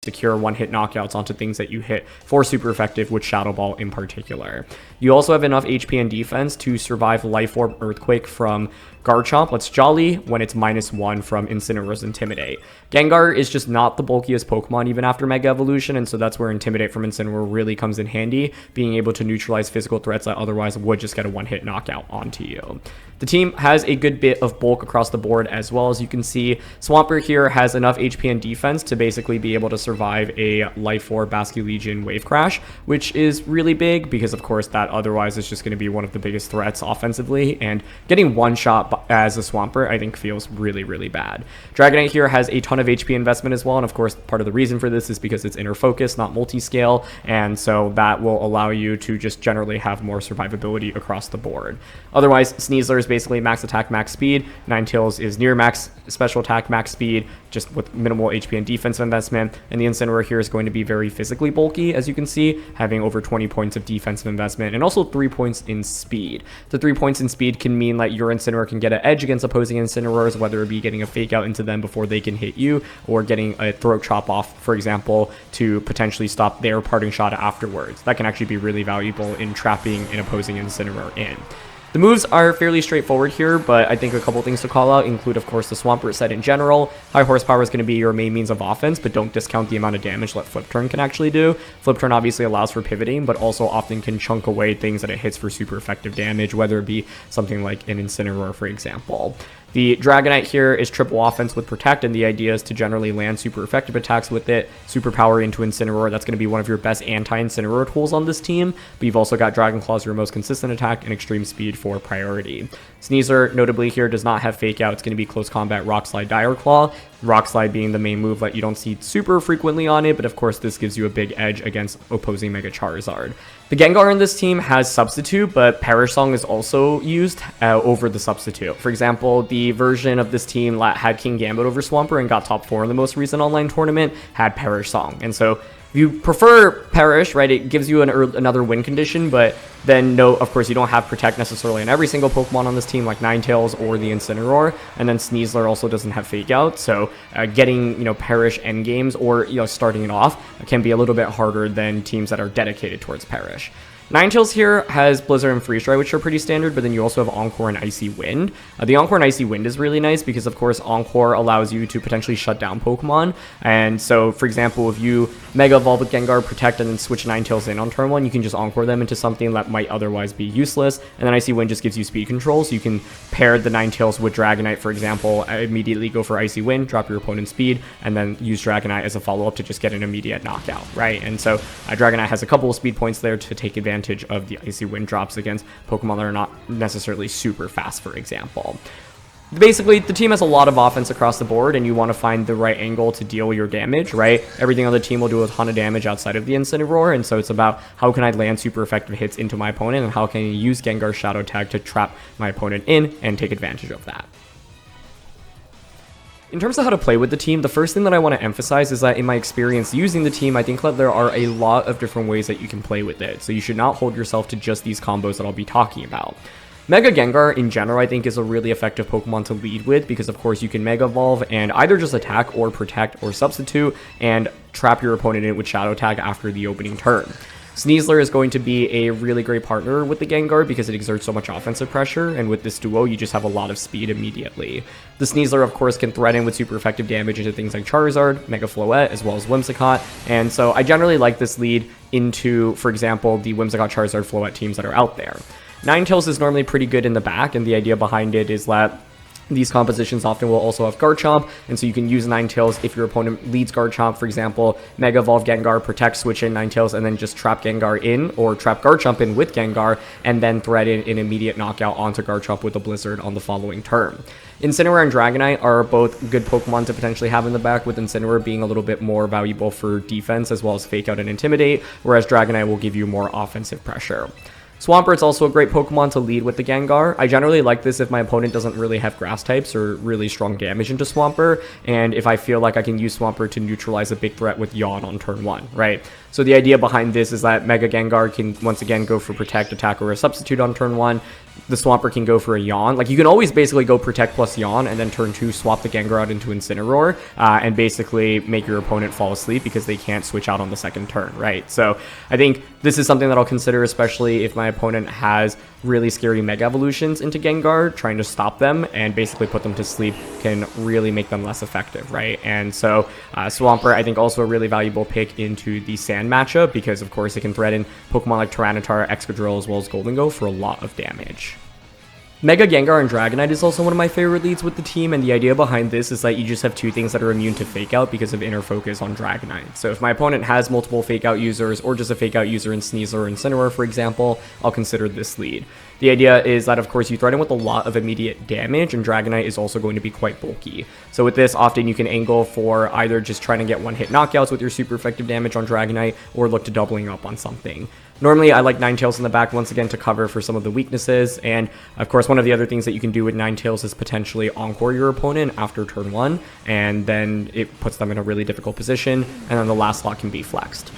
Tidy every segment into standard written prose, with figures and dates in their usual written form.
to cure one-hit knockouts onto things that you hit for super effective with Shadow Ball in particular. You also have enough HP and defense to survive Life Orb Earthquake from Garchomp. Let's Jolly when it's -1 from Incineroar's Intimidate. Gengar is just not the bulkiest Pokemon even after Mega Evolution, and so that's where Intimidate from Incineroar really comes in handy, being able to neutralize physical threats that otherwise would just get a one-hit knockout onto you. The team has a good bit of bulk across the board as well. As you can see, Swampert here has enough HP and defense to basically be able to survive a Life Orb Basculegion Wave Crash, which is really big because, of course, that otherwise is just going to be one of the biggest threats offensively, and getting one shot as a Swampert I think feels really, really bad. Dragonite here has a ton of HP investment as well, and of course, part of the reason for this is because it's inner focus, not multi-scale, and so that will allow you to just generally have more survivability across the board. Otherwise, Sneasler is basically max attack, max speed. Ninetales is near max special attack, max speed, just with minimal HP and defense investment. And the Incineroar here is going to be very physically bulky, as you can see, having over 20 points of defensive investment and also 3 points in speed. The 3 points in speed can mean that your Incineroar can get an edge against opposing Incineroars, whether it be getting a fake out into them before they can hit you, or getting a throat chop off, for example, to potentially stop their parting shot afterwards. That can actually be really valuable in trapping an opposing Incineroar in. The moves are fairly straightforward here, but I think a couple things to call out include, of course, the Swampert set in general. High horsepower is going to be your main means of offense, but don't discount the amount of damage that Flip Turn can actually do. Flip Turn obviously allows for pivoting, but also often can chunk away things that it hits for super effective damage, whether it be something like an Incineroar, for example. The Dragonite here is triple offense with Protect, and the idea is to generally land super effective attacks with it. Superpower into Incineroar, that's going to be one of your best anti-Incineroar tools on this team, but you've also got Dragon Claw as your most consistent attack and Extreme Speed for priority. Sneasler, notably here, does not have Fake Out. It's going to be Close Combat Rock Slide, Dire Claw. Rock Slide being the main move that you don't see super frequently on it, but of course this gives you a big edge against opposing Mega Charizard. The Gengar in this team has Substitute, but Perish Song is also used over the Substitute. For example, the version of this team that had King Gambit over Swampert and got top 4 in the most recent online tournament had Perish Song. And so if you prefer Perish, right, it gives you another win condition, but then no, of course, you don't have Protect necessarily on every single Pokemon on this team, like Ninetales or the Incineroar, and then Sneasler also doesn't have Fake Out, so getting, Perish endgames or, starting it off can be a little bit harder than teams that are dedicated towards Perish. Ninetales here has Blizzard and Freeze Dry, which are pretty standard, but then you also have Encore and Icy Wind. The Encore and Icy Wind is really nice because, of course, Encore allows you to potentially shut down Pokemon. And so, for example, if you Mega Evolve with Gengar, Protect, and then switch Ninetales in on turn 1, you can just Encore them into something that might otherwise be useless. And then Icy Wind just gives you speed control, so you can pair the Ninetales with Dragonite, for example, immediately go for Icy Wind, drop your opponent's speed, and then use Dragonite as a follow-up to just get an immediate knockout, right? And so Dragonite has a couple of speed points there to take advantage of the Icy Wind drops against Pokemon that are not necessarily super fast, for example. Basically, the team has a lot of offense across the board, and you want to find the right angle to deal your damage, right? Everything on the team will do a ton of damage outside of the Incineroar, and so it's about how can I land super effective hits into my opponent, and how can I use Gengar's Shadow Tag to trap my opponent in and take advantage of that. In terms of how to play with the team, the first thing that I want to emphasize is that in my experience using the team, I think that there are a lot of different ways that you can play with it, so you should not hold yourself to just these combos that I'll be talking about. Mega Gengar, in general, I think is a really effective Pokemon to lead with because, of course, you can Mega Evolve and either just attack or Protect or Substitute and trap your opponent in with Shadow Tag after the opening turn. Sneasler is going to be a really great partner with the Gengar because it exerts so much offensive pressure, and with this duo, you just have a lot of speed immediately. The Sneasler, of course, can threaten with super effective damage into things like Charizard, Mega Floette, as well as Whimsicott, and so I generally like this lead into, for example, the Whimsicott, Charizard, Floette teams that are out there. Ninetales is normally pretty good in the back, and the idea behind it is that these compositions often will also have Garchomp, and so you can use Ninetales if your opponent leads Garchomp, for example, Mega Evolve Gengar, Protect, switch in Ninetales, and then just trap Gengar in, or trap Garchomp in with Gengar, and then threaten an immediate knockout onto Garchomp with a Blizzard on the following turn. Incineroar and Dragonite are both good Pokemon to potentially have in the back, with Incineroar being a little bit more valuable for defense as well as Fake Out and Intimidate, whereas Dragonite will give you more offensive pressure. Swampert's also a great Pokemon to lead with the Gengar. I generally like this if my opponent doesn't really have grass types or really strong damage into Swampert, and if I feel like I can use Swampert to neutralize a big threat with Yawn on turn 1, right? So the idea behind this is that Mega Gengar can once again go for Protect, Attack, or a Substitute on turn 1. the Swampert can go for a Yawn. Like, you can always basically go Protect plus Yawn, and then turn 2, swap the Gengar out into Incineroar, and basically make your opponent fall asleep because they can't switch out on the second turn, right? So I think this is something that I'll consider, especially if my opponent has really scary Mega Evolutions into Gengar. Trying to stop them and basically put them to sleep can really make them less effective, right? And so Swampert, I think, also a really valuable pick into the Sand matchup because, of course, it can threaten Pokemon like Tyranitar, Excadrill, as well as Gholdengo for a lot of damage. Mega Gengar and Dragonite is also one of my favorite leads with the team, and the idea behind this is that you just have 2 things that are immune to Fake Out because of Inner Focus on Dragonite. So if my opponent has multiple Fake Out users, or just a Fake Out user in Sneasler or Incineroar, for example, I'll consider this lead. The idea is that, of course, you threaten with a lot of immediate damage, and Dragonite is also going to be quite bulky. So with this, often you can angle for either just trying to get one-hit knockouts with your super effective damage on Dragonite, or look to doubling up on something. Normally, I like Ninetales in the back, once again, to cover for some of the weaknesses, and of course, one of the other things that you can do with Ninetales is potentially Encore your opponent after turn 1, and then it puts them in a really difficult position, and then the last slot can be flexed.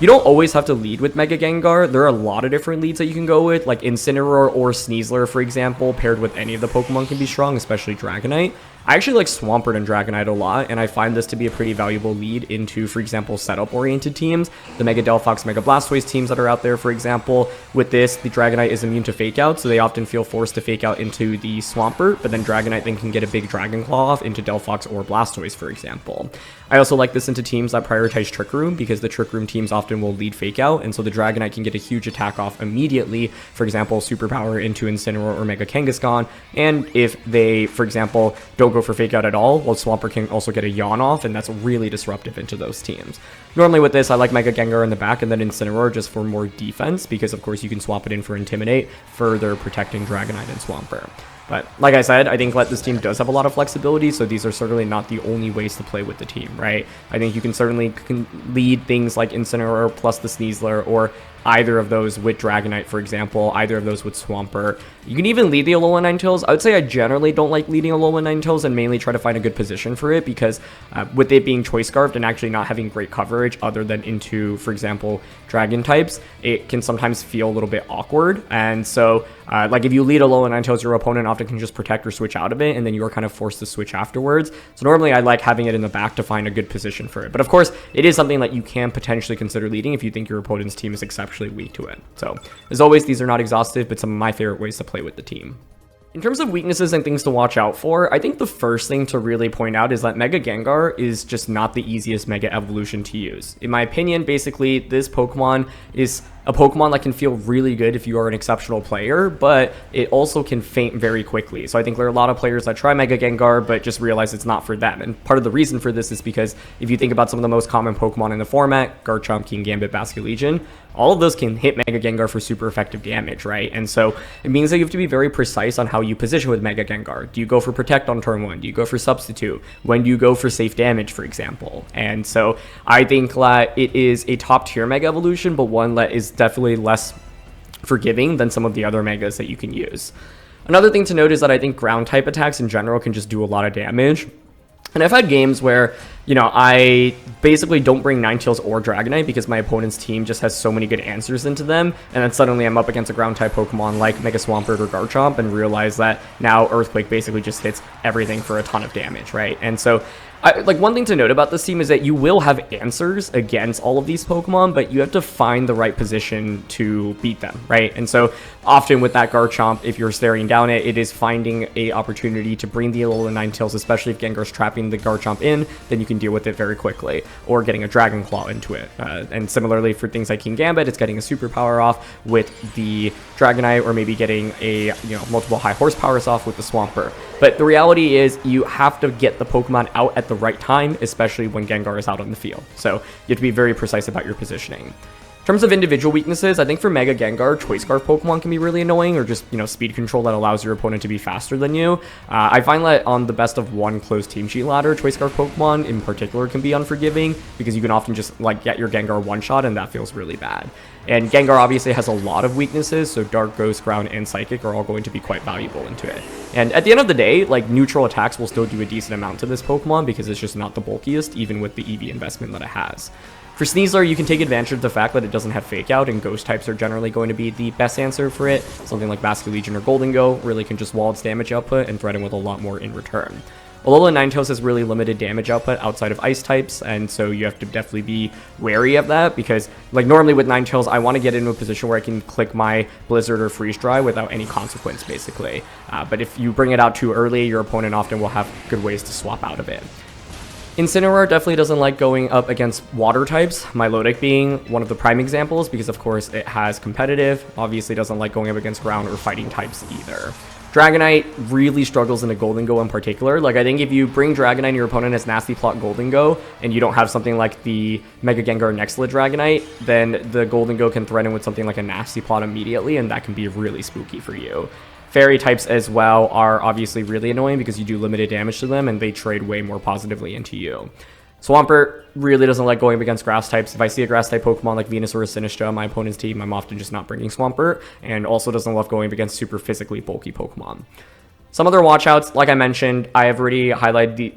You don't always have to lead with Mega Gengar. There are a lot of different leads that you can go with, like Incineroar or Sneasler, for example, paired with any of the Pokemon can be strong, especially Dragonite. I actually like Swampert and Dragonite a lot, and I find this to be a pretty valuable lead into, for example, setup-oriented teams. The Mega Delphox, Mega Blastoise teams that are out there, for example. With this, the Dragonite is immune to Fake Out, so they often feel forced to Fake Out into the Swampert, but then Dragonite then can get a big Dragon Claw off into Delphox or Blastoise, for example. I also like this into teams that prioritize Trick Room, because the Trick Room teams often will lead Fake Out, and so the Dragonite can get a huge attack off immediately, for example, Superpower into Incineroar or Mega Kangaskhan, and if they, for example, don't go for Fake Out at all, well, Swampert can also get a Yawn off, and that's really disruptive into those teams. Normally with this, I like Mega Gengar in the back and then Incineroar just for more defense, because of course you can swap it in for Intimidate, further protecting Dragonite and Swampert. But like I said, I think this team does have a lot of flexibility, so these are certainly not the only ways to play with the team, right? I think you can certainly lead things like Incineroar plus the Sneasler, or either of those with Dragonite, for example, either of those with Swampert. You can even lead the Alolan Ninetales. I would say I generally don't like leading Alolan Ninetales and mainly try to find a good position for it, because with it being Choice Scarfed and actually not having great coverage other than into, for example, Dragon types, it can sometimes feel a little bit awkward. And so, like if you lead Alolan Ninetales, your opponent often can just protect or switch out of it, and then you're kind of forced to switch afterwards. So normally I like having it in the back to find a good position for it. But of course, it is something that you can potentially consider leading if you think your opponent's team is exceptionally weak to it. So as always, these are not exhaustive, but some of my favorite ways to play with the team. In terms of weaknesses and things to watch out for, I think the first thing to really point out is that Mega Gengar is just not the easiest Mega Evolution to use. In my opinion, basically, this Pokemon is a Pokemon that can feel really good if you are an exceptional player, but it also can faint very quickly. So I think there are a lot of players that try Mega Gengar, but just realize it's not for them. And part of the reason for this is because if you think about some of the most common Pokemon in the format, Garchomp, Kingambit, Basculegion, all of those can hit Mega Gengar for super effective damage, right? And so it means that you have to be very precise on how you position with Mega Gengar. Do you go for Protect on turn 1? Do you go for Substitute? When do you go for safe damage, for example? And so I think that it is a top tier Mega Evolution, but one that is definitely less forgiving than some of the other Megas that you can use. Another thing to note is that I think ground type attacks in general can just do a lot of damage. And I've had games where, you know, I basically don't bring Ninetales or Dragonite because my opponent's team just has so many good answers into them, and then suddenly I'm up against a ground-type Pokemon like Mega Swampert or Garchomp and realize that now Earthquake basically just hits everything for a ton of damage, right? And so like one thing to note about this team is that you will have answers against all of these Pokemon, but you have to find the right position to beat them, right? And so often with that Garchomp, if you're staring down it, it is finding a opportunity to bring the Alolan Ninetales, especially if Gengar's trapping the Garchomp in, then you can deal with it very quickly, or getting a Dragon Claw into it. And similarly for things like Kingambit, it's getting a superpower off with the Dragonite, or maybe getting a, you know, multiple high horsepowers off with the Swampert. But the reality is you have to get the Pokemon out at the right time, especially when Gengar is out on the field. So you have to be very precise about your positioning. In terms of individual weaknesses, I think for Mega Gengar, Choice Scarf Pokemon can be really annoying, or just, you know, speed control that allows your opponent to be faster than you. I find that on the best of one closed team sheet ladder, Choice Scarf Pokemon in particular can be unforgiving, because you can often just like get your Gengar one shot, and that feels really bad. And Gengar obviously has a lot of weaknesses, so Dark, Ghost, Ground, and Psychic are all going to be quite valuable into it. And at the end of the day, like, neutral attacks will still do a decent amount to this Pokemon because it's just not the bulkiest, even with the EV investment that it has. For Sneasler, you can take advantage of the fact that it doesn't have Fake Out, and Ghost types are generally going to be the best answer for it. Something like Basculegion or Gholdengo really can just wall its damage output and threaten with a lot more in return. Alola Ninetales has really limited damage output outside of ice types, and so you have to definitely be wary of that, because like normally with Ninetales, I want to get into a position where I can click my Blizzard or Freeze Dry without any consequence, basically. But if you bring it out too early, your opponent often will have good ways to swap out of it. Incineroar definitely doesn't like going up against water types, Milotic being one of the prime examples, because of course it has competitive, obviously doesn't like going up against ground or fighting types either. Dragonite really struggles into Gholdengo in particular. Like, I think if you bring Dragonite and your opponent has Nasty Plot Gholdengo, and you don't have something like the Mega Gengar Nextla Dragonite, then the Gholdengo can threaten with something like a Nasty Plot immediately, and that can be really spooky for you. Fairy types as well are obviously really annoying because you do limited damage to them, and they trade way more positively into you. Swampert really doesn't like going up against grass types. If I see a grass type Pokemon like Venusaur or Sinistcha on my opponent's team, I'm often just not bringing Swampert, and also doesn't love going up against super physically bulky Pokemon. Some other watchouts, like I mentioned, I have already highlighted